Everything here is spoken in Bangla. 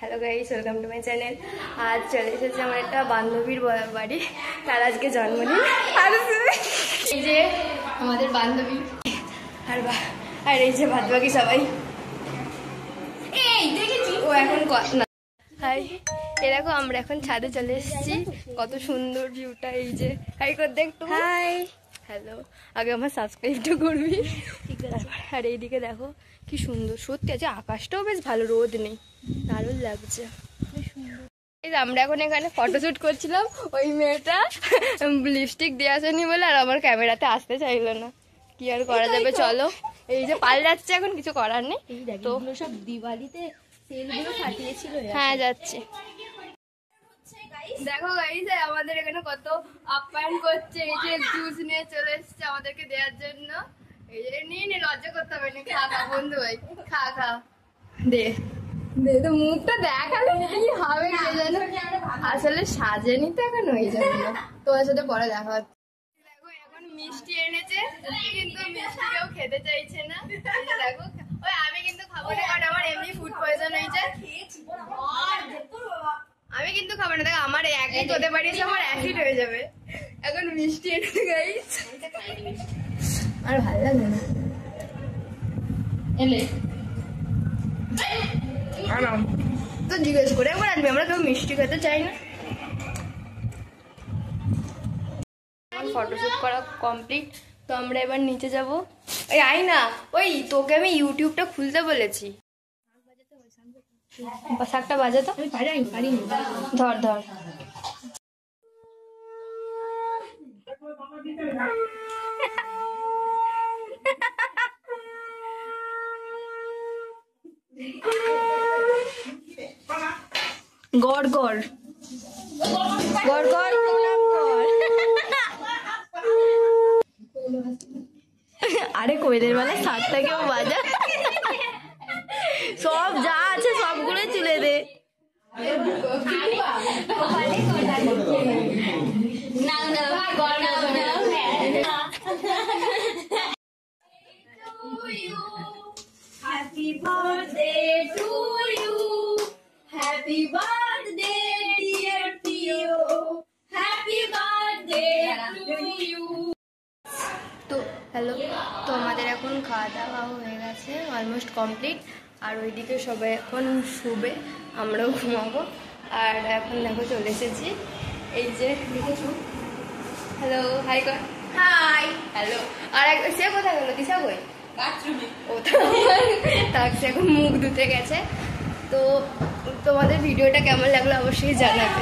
Hello guys, welcome to my channel. আজ চলে এসেছে আমার একটা বান্ধবীর বাড়ি, তার আজকে জন্মদিন। আর এই যে আমাদের বান্ধবী আর এই যে বাদবাকি সবাই ও এখন না। হাই, এ দেখো আমরা এখন ছাদে চলে এসেছি। কত সুন্দর ভিউটা। এই যে হাই কর দেখ তো। Hi, hello. আগে আমার সাবস্ক্রাইবটা করবি, ঠিক আছে? আর এইদিকে দেখো কি সুন্দর, সত্যি আছে। আকাশটাও বেশ ভালো, রোদ নেই, দারুণ লাগছে। আমরা এখন এখানে ফটোশুট করছিলাম। ওই মেয়েটা লিপস্টিক দিয়ে আসেনি বলে আর আমার ক্যামেরাতে আসতে চাইলো না। কি আর করা যাবে, চলো। এই যে পাল যাচ্ছে, এখন কিছু করার নেই। তো সব দিওয়ালিতে সেলগুলো ফাটিয়েছিল। হ্যাঁ, যাচ্ছে। দেখো গাইস, আমাদের এখানে কত আপ্যায়ন করছে। এই যে জুস নিয়ে চলে এসছে আমাদেরকে দেওয়ার জন্য। এই যে নিয়ে লজ্জা করতে হবে না। খা খা বন্ধু ভাই, খা খা, দে দে। তো মুখটা দেখালে কি হবে কে জানো। আসলে সাজেনি তো এখন, ওই জন্য। তোমার সাথে পরে দেখা হচ্ছে। দেখো এখন মিষ্টি এনেছে, কিন্তু মিষ্টি কেউ খেতে চাইছে না। দেখো, ওই আমি কিন্তু খাবো না, কারণ আমার এমনি ফুড পয়জন হয়েছে। আমি কিন্তু খাবো না। দেখ, আমার একই হতে পারিস, আমার অ্যাসিড হয়ে যাবে। এখন মিষ্টি এনেছে গাইস, আর ভালো লাগে না। এলে তো জিজ্ঞেস করে একবার আনবি, আমরা কেউ মিষ্টি খেতে চাই না। ফটোশুট করা কমপ্লিট, তো আমরা এবার নিচে যাব। ওই আই না, ওই তোকে আমি ইউটিউবটা খুলতে বলেছি। শাকটা বাজে তো, ধর ধর। গড় গড় গড় গড় প্রণাম কর। আরে কোয়েলের বেলা সাতটা কেউ বাজা, সব যা আছে সবগুলো তুলে দে। Happy birthday to you, happy birthday dear Pio, happy birthday to you. তো হ্যালো, তো আমাদের এখন খাওয়া দাওয়া হয়ে গেছে, অলমোস্ট কমপ্লিট। আর ওইদিকে সবাই এখন শুবে, আমরাও ঘুমাবো। আর এখন দেখো চলে এসেছি। এই যে দেখেছো, হ্যালো হাই কর। Hi, hello. আর সে কোথায় গেলো? দিশা কই? ও থাকছে, এখন মুখ ধুতে গেছে। তো তোমাদের ভিডিওটা কেমন লাগলো অবশ্যই জানাবে।